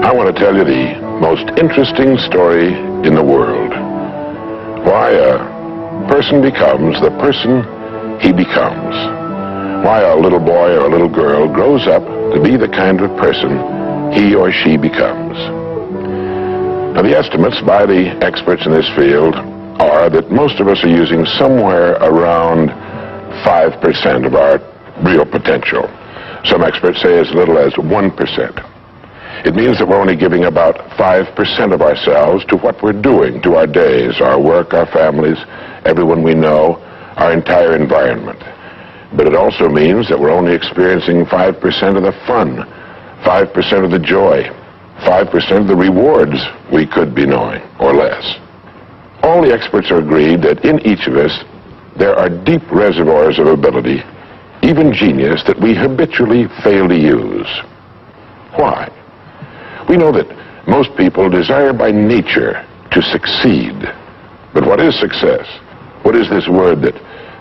I want to tell you the most interesting story in the world. Why a person becomes the person he becomes. Why a little boy or a little girl grows up to be the kind of person he or she becomes. Now, the estimates by the experts in this field are that most of us are using somewhere around 5% of our real potential. Some experts say as little as 1%. It means that we're only giving about 5% of ourselves to what we're doing, to our days, our work, our families, everyone we know, our entire environment. But it also means that we're only experiencing 5% of the fun, 5% of the joy, 5% of the rewards we could be knowing, or less. All the experts are agreed that in each of us there are deep reservoirs of ability, even genius, that we habitually fail to use. Why? We know that most people desire by nature to succeed. But what is success? What is this word that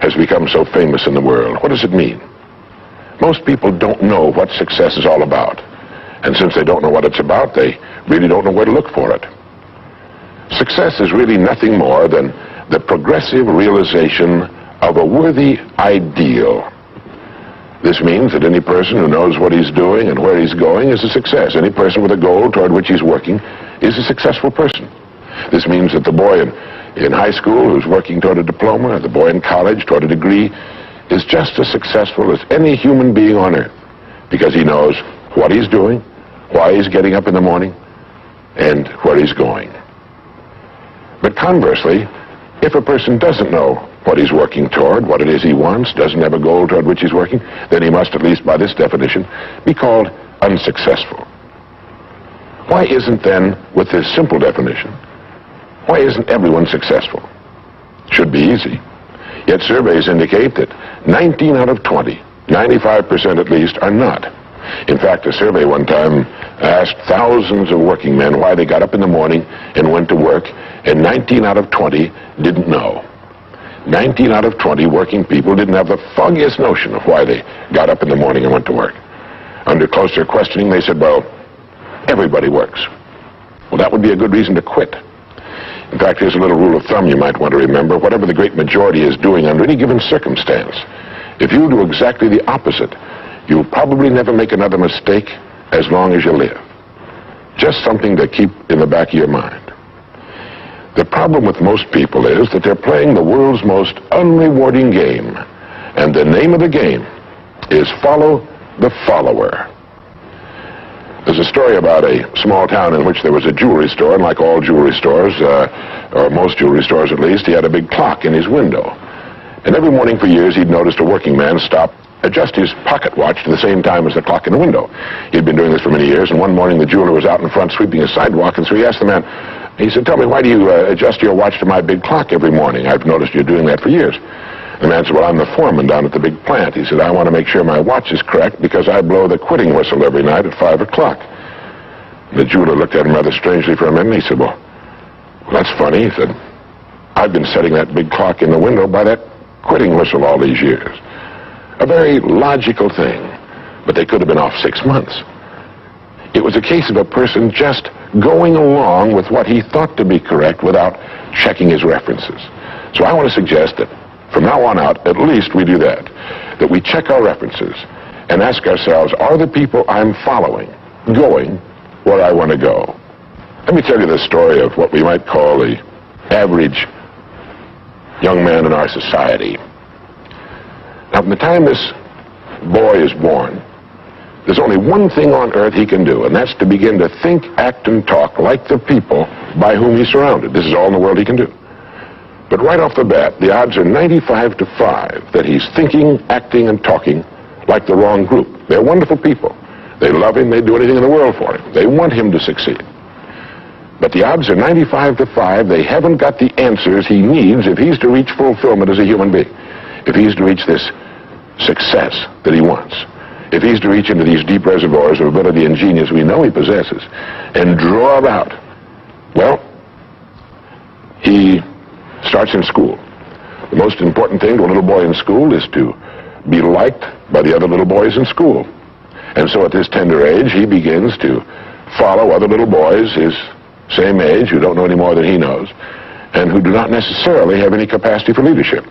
has become so famous in the world? What does it mean? Most people don't know what success is all about. And since they don't know what it's about, they really don't know where to look for it. Success is really nothing more than the progressive realization of a worthy ideal. This means that any person who knows what he's doing and where he's going is a success. Any person with a goal toward which he's working is a successful person. This means that the boy in high school who's working toward a diploma, or the boy in college toward a degree, is just as successful as any human being on earth, because he knows what he's doing, why he's getting up in the morning, and where he's going. But conversely, if a person doesn't know what he's working toward, what it is he wants, doesn't have a goal toward which he's working, then he must, at least by this definition, be called unsuccessful. Why isn't then, with this simple definition, why isn't everyone successful? Should be easy. Yet surveys indicate that 19 out of 20, 95% at least, are not. In fact, a survey one time asked thousands of working men why they got up in the morning and went to work, and 19 out of 20 didn't know. 19 out of 20 working people didn't have the foggiest notion of why they got up in the morning and went to work. Under closer questioning, they said, well, everybody works. Well, that would be a good reason to quit. In fact, here's a little rule of thumb you might want to remember. Whatever the great majority is doing under any given circumstance, if you do exactly the opposite, you'll probably never make another mistake as long as you live. Just something to keep in the back of your mind. The problem with most people is that they're playing the world's most unrewarding game, and the name of the game is follow the follower. There's a story about a small town in which there was a jewelry store, and like all jewelry stores, or most jewelry stores at least, he had a big clock in his window. And every morning for years he'd noticed a working man stop, adjust his pocket watch to the same time as the clock in the window. He'd been doing this for many years, and one morning the jeweler was out in front sweeping a sidewalk, and so he asked the man, he said, tell me, why do you adjust your watch to my big clock every morning? I've noticed you're doing that for years. The man said, well, I'm the foreman down at the big plant. He said, I want to make sure my watch is correct because I blow the quitting whistle every night at 5 o'clock. The jeweler looked at him rather strangely for a minute, and he said, well, that's funny. He said, I've been setting that big clock in the window by that quitting whistle all these years. A very logical thing, but they could have been off 6 months. It was a case of a person just going along with what he thought to be correct without checking his references. So I want to suggest that from now on out, at least we do that we check our references and ask ourselves, are the people I'm following going where I want to go? Let me tell you the story of what we might call the average young man in our society. Now, from the time this boy is born, there's only one thing on earth he can do, and that's to begin to think, act, and talk like the people by whom he's surrounded. This is all in the world he can do. But right off the bat, the odds are 95 to 5 that he's thinking, acting, and talking like the wrong group. They're wonderful people. They love him. They'd do anything in the world for him. They want him to succeed. But the odds are 95 to 5 they haven't got the answers he needs if he's to reach fulfillment as a human being, if he's to reach this success that he wants, if he's to reach into these deep reservoirs of ability and genius we know he possesses and draw it out. Well, he starts in school. The most important thing to a little boy in school is to be liked by the other little boys in school. And so at this tender age, he begins to follow other little boys his same age who don't know any more than he knows and who do not necessarily have any capacity for leadership.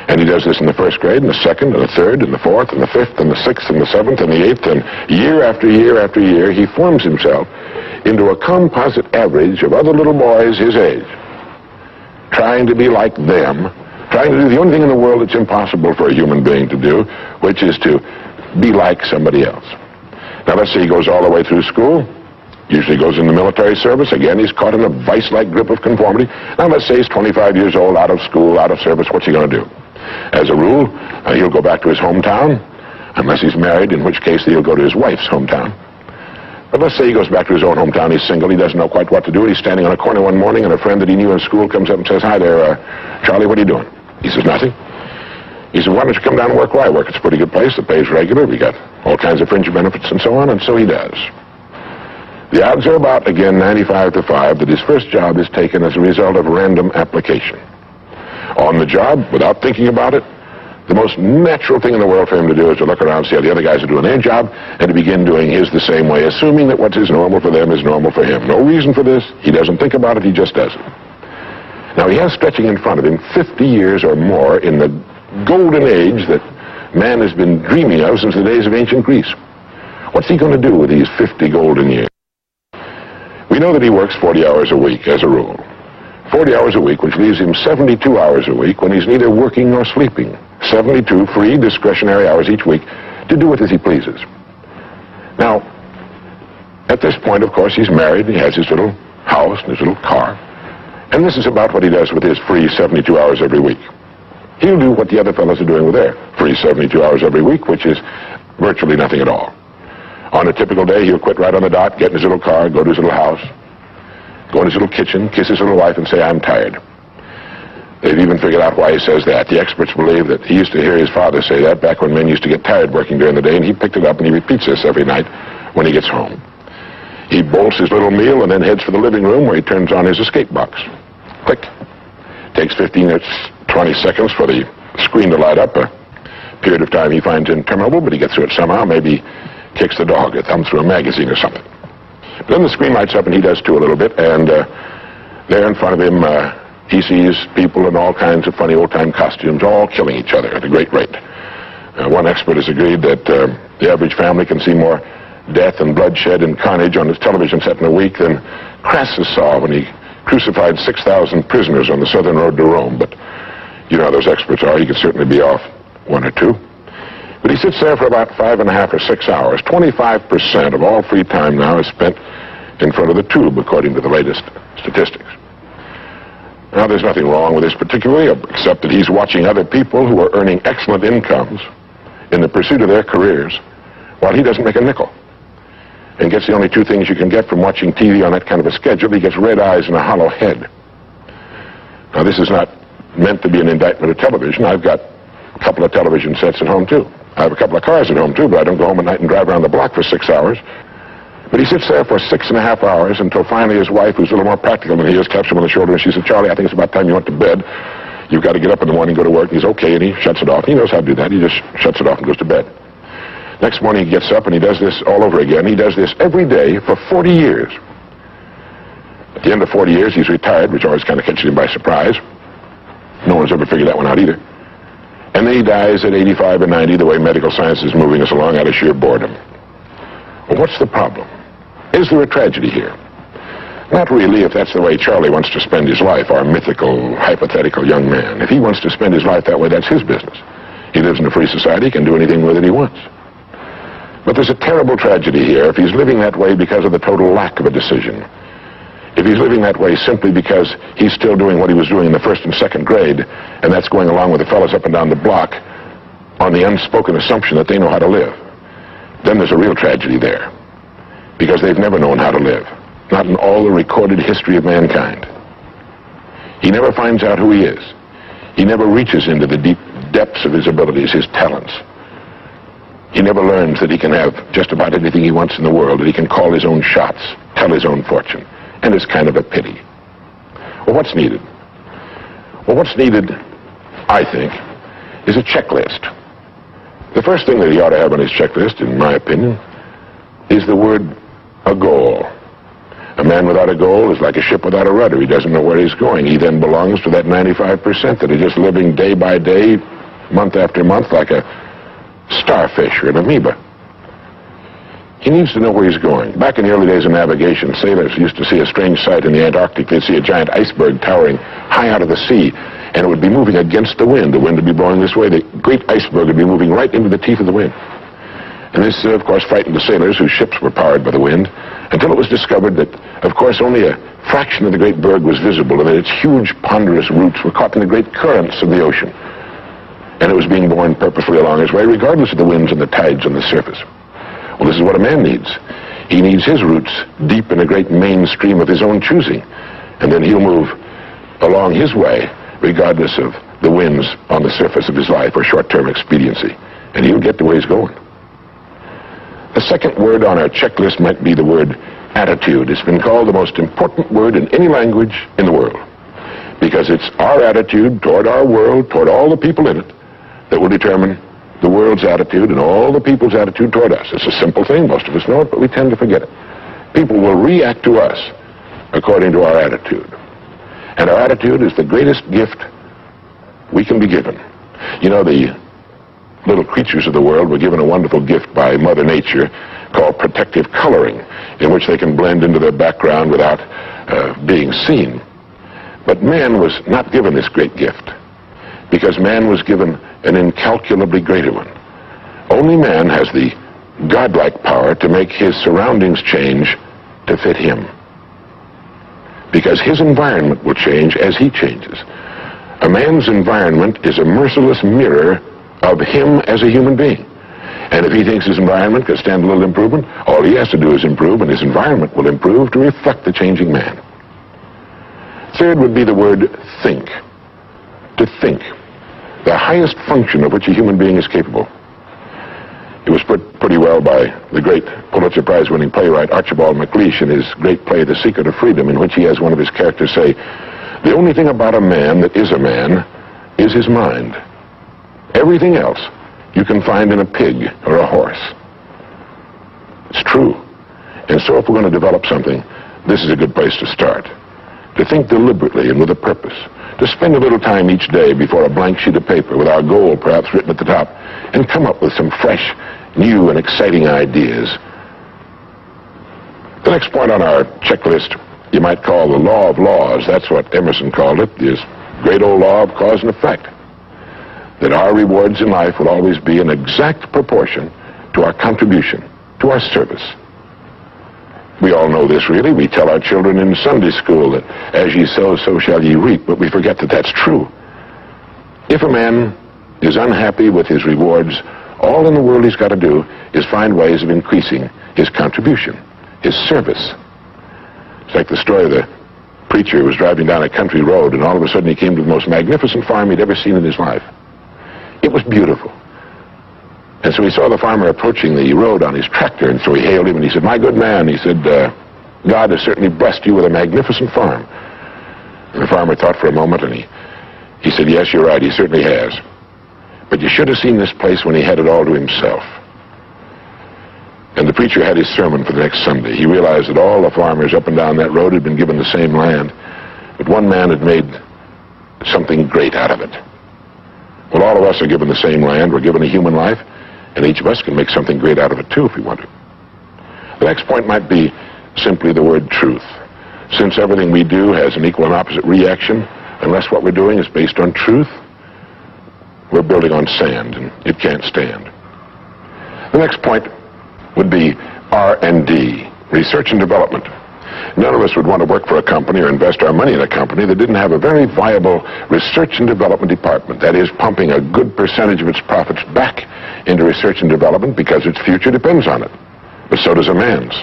And he does this in the first grade, and the second, and the third, and the fourth, and the fifth, and the sixth, and the seventh, and the eighth, and year after year after year, he forms himself into a composite average of other little boys his age, trying to be like them, trying to do the only thing in the world that's impossible for a human being to do, which is to be like somebody else. Now, let's say he goes all the way through school, usually goes in the military service. Again, he's caught in a vice-like grip of conformity. Now, let's say he's 25 years old, out of school, out of service. What's he going to do? As a rule, he'll go back to his hometown, unless he's married, in which case he'll go to his wife's hometown. But let's say he goes back to his own hometown, he's single, he doesn't know quite what to do, he's standing on a corner one morning, and a friend that he knew in school comes up and says, "Hi there, Charlie, what are you doing?" He says, "Nothing." He said, "Why don't you come down and work where I work? It's a pretty good place, the pay's regular, we got all kinds of fringe benefits and so on," and so he does. The odds are about, again, 95 to 5, that his first job is taken as a result of random application. On the job, without thinking about it, the most natural thing in the world for him to do is to look around, see how the other guys are doing their job, and to begin doing his the same way, assuming that what is normal for them is normal for him. No reason for this. He doesn't think about it. He just does it. Now, he has stretching in front of him 50 years or more in the golden age that man has been dreaming of since the days of ancient Greece. What's he going to do with these 50 golden years? We know that he works 40 hours a week, as a rule. 40 hours a week, which leaves him 72 hours a week when he's neither working nor sleeping. 72 free, discretionary hours each week to do with as he pleases. Now, at this point, of course, he's married, he has his little house and his little car, and this is about what he does with his free 72 hours every week. He'll do what the other fellows are doing with their free 72 hours every week, which is virtually nothing at all. On a typical day, he'll quit right on the dot, get in his little car, go to his little house, go in his little kitchen, kiss his little wife, and say, "I'm tired." They've even figured out why he says that. The experts believe that he used to hear his father say that back when men used to get tired working during the day, and he picked it up and he repeats this every night when he gets home. He bolts his little meal and then heads for the living room where he turns on his escape box. Click. Takes 15 or 20 seconds for the screen to light up, a period of time he finds interminable, but he gets through it somehow. Maybe kicks the dog a thumb through a magazine or something. But then the screen lights up and he does too a little bit, and there in front of him he sees people in all kinds of funny old-time costumes, all killing each other at a great rate. One expert has agreed that the average family can see more death and bloodshed and carnage on his television set in a week than Crassus saw when he crucified 6,000 prisoners on the southern road to Rome. But you know how those experts are. He could certainly be off one or two. But he sits there for about 5.5 or 6 hours. 25% of all free time now is spent in front of the tube, according to the latest statistics. Now, there's nothing wrong with this particularly, except that he's watching other people who are earning excellent incomes in the pursuit of their careers, while he doesn't make a nickel. And gets the only two things you can get from watching TV on that kind of a schedule. He gets red eyes and a hollow head. Now, this is not meant to be an indictment of television. I've got a couple of television sets at home, too. I have a couple of cars at home, too, but I don't go home at night and drive around the block for 6 hours. But he sits there for 6.5 hours until finally his wife, who's a little more practical than he is, taps him on the shoulder and she said, "Charlie, I think it's about time you went to bed. You've got to get up in the morning and go to work." And he's okay, and he shuts it off. He knows how to do that. He just shuts it off and goes to bed. Next morning he gets up and he does this all over again. He does this every day for 40 years. At the end of 40 years, he's retired, which always kind of catches him by surprise. No one's ever figured that one out either. And then he dies at 85 or 90, the way medical science is moving us along, out of sheer boredom. Well, what's the problem? Is there a tragedy here? Not really, if that's the way Charlie wants to spend his life, our mythical, hypothetical young man. If he wants to spend his life that way, that's his business. He lives in a free society, he can do anything with it he wants. But there's a terrible tragedy here if he's living that way because of the total lack of a decision. If he's living that way simply because he's still doing what he was doing in the first and second grade, and that's going along with the fellas up and down the block on the unspoken assumption that they know how to live, then there's a real tragedy there. Because they've never known how to live. Not in all the recorded history of mankind. He never finds out who he is. He never reaches into the deep depths of his abilities, his talents. He never learns that he can have just about anything he wants in the world, that he can call his own shots, tell his own fortune. And it's kind of a pity. Well, what's needed? Well, what's needed, I think, is a checklist. The first thing that he ought to have on his checklist, in my opinion, is the word a goal. A man without a goal is like a ship without a rudder. He doesn't know where he's going. He then belongs to that 95% that are just living day by day, month after month, like a starfish or an amoeba. He needs to know where he's going. Back in the early days of navigation, sailors used to see a strange sight in the Antarctic. They'd see a giant iceberg towering high out of the sea, and it would be moving against the wind. The wind would be blowing this way. The great iceberg would be moving right into the teeth of the wind. And this, of course, frightened the sailors whose ships were powered by the wind, until it was discovered that, of course, only a fraction of the great berg was visible, and that its huge, ponderous roots were caught in the great currents of the ocean. And it was being borne purposefully along its way, regardless of the winds and the tides on the surface. Well, this is what a man needs. He needs his roots deep in a great main stream of his own choosing, and then he'll move along his way, regardless of the winds on the surface of his life or short-term expediency, and he'll get to where he's going. The second word on our checklist might be the word attitude. It's been called the most important word in any language in the world, because it's our attitude toward our world, toward all the people in it, that will determine the world's attitude and all the people's attitude toward us. It's a simple thing. Most of us know it, but we tend to forget it. People will react to us according to our attitude. And our attitude is the greatest gift we can be given. You know, the little creatures of the world were given a wonderful gift by Mother Nature called protective coloring, in which they can blend into their background without being seen. But man was not given this great gift, because man was given an incalculably greater one. Only man has the godlike power to make his surroundings change to fit him, because his environment will change as he changes. A man's environment is a merciless mirror of him as a human being. And if he thinks his environment could stand a little improvement, all he has to do is improve, and his environment will improve to reflect the changing man. Third would be the word think. To think. The highest function of which a human being is capable. It was put pretty well by the great Pulitzer Prize-winning playwright Archibald MacLeish in his great play, The Secret of Freedom, in which he has one of his characters say, "The only thing about a man that is a man is his mind. Everything else you can find in a pig or a horse." It's true. And so if we're going to develop something, this is a good place to start. To think deliberately and with a purpose. To spend a little time each day before a blank sheet of paper with our goal perhaps written at the top, and come up with some fresh, new, and exciting ideas. The next point on our checklist you might call the law of laws. That's what Emerson called it, this great old law of cause and effect. That our rewards in life will always be in exact proportion to our contribution, to our service. We all know this, really. We tell our children in Sunday school that as ye sow, so shall ye reap, but we forget that that's true. If a man is unhappy with his rewards, all in the world he's got to do is find ways of increasing his contribution, his service. It's like the story of the preacher who was driving down a country road, and all of a sudden he came to the most magnificent farm he'd ever seen in his life. It was beautiful. And so he saw the farmer approaching the road on his tractor, and so he hailed him, and he said, "My good man," he said, "God has certainly blessed you with a magnificent farm." And the farmer thought for a moment, and he said, "Yes, you're right, he certainly has. But you should have seen this place when he had it all to himself." And the preacher had his sermon for the next Sunday. He realized that all the farmers up and down that road had been given the same land, but one man had made something great out of it. Well, all of us are given the same land. We're given a human life, and each of us can make something great out of it too if we want to. The next point might be simply the word truth. Since everything we do has an equal and opposite reaction, unless what we're doing is based on truth, we're building on sand, and it can't stand. The next point would be R&D, research and development. None of us would want to work for a company or invest our money in a company that didn't have a very viable research and development department. That is, pumping a good percentage of its profits back into research and development because its future depends on it. But so does a man's.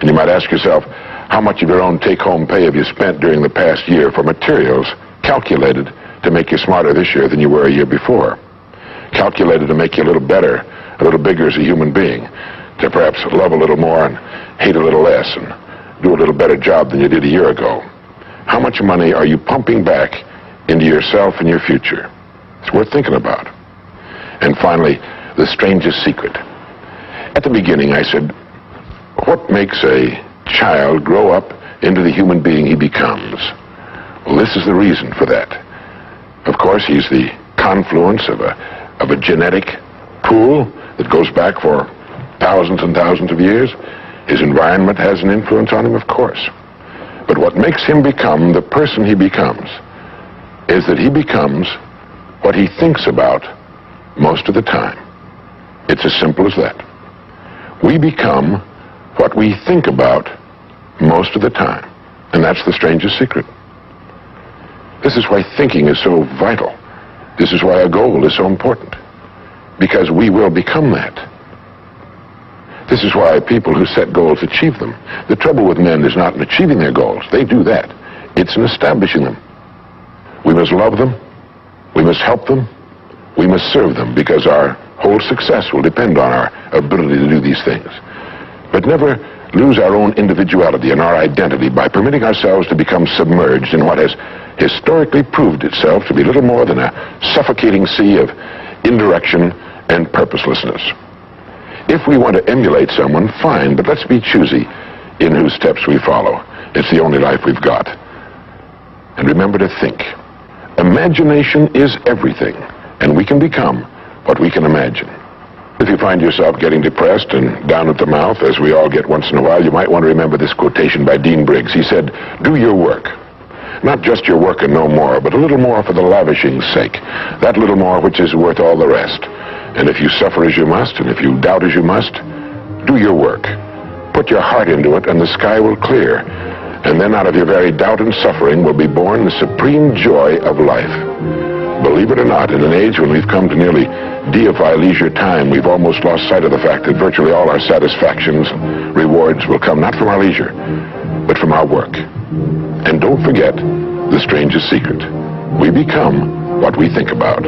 And you might ask yourself, how much of your own take-home pay have you spent during the past year for materials calculated to make you smarter this year than you were a year before? Calculated to make you a little better, a little bigger as a human being, to perhaps love a little more and hate a little less and do a little better job than you did a year ago. How much money are you pumping back into yourself and your future? It's worth thinking about. And finally, the strangest secret. At the beginning, I said, What makes a child grow up into the human being he becomes? Well, this is the reason for that. Of course, he's the confluence of a genetic pool that goes back for thousands and thousands of years. His environment has an influence on him, of course. But what makes him become the person he becomes is that he becomes what he thinks about most of the time. It's as simple as that. We become what we think about most of the time. And that's the strangest secret. This is why thinking is so vital. This is why a goal is so important. Because we will become that. This is why people who set goals achieve them. The trouble with men is not in achieving their goals. They do that. It's in establishing them. We must love them. We must help them. We must serve them, because our whole success will depend on our ability to do these things. But never lose our own individuality and our identity by permitting ourselves to become submerged in what has historically proved itself to be little more than a suffocating sea of indirection and purposelessness. If we want to emulate someone, fine, but let's be choosy in whose steps we follow. It's the only life we've got. And remember to think. Imagination is everything, and we can become what we can imagine. If you find yourself getting depressed and down at the mouth, as we all get once in a while, you might want to remember this quotation by Dean Briggs. He said, "Do your work. Not just your work and no more, but a little more for the lavishing's sake. That little more which is worth all the rest. And if you suffer as you must, and if you doubt as you must, do your work. Put your heart into it, and the sky will clear. And then out of your very doubt and suffering will be born the supreme joy of life." Believe it or not, in an age when we've come to nearly deify leisure time, we've almost lost sight of the fact that virtually all our satisfactions and rewards will come not from our leisure, but from our work. And don't forget the strangest secret. We become what we think about.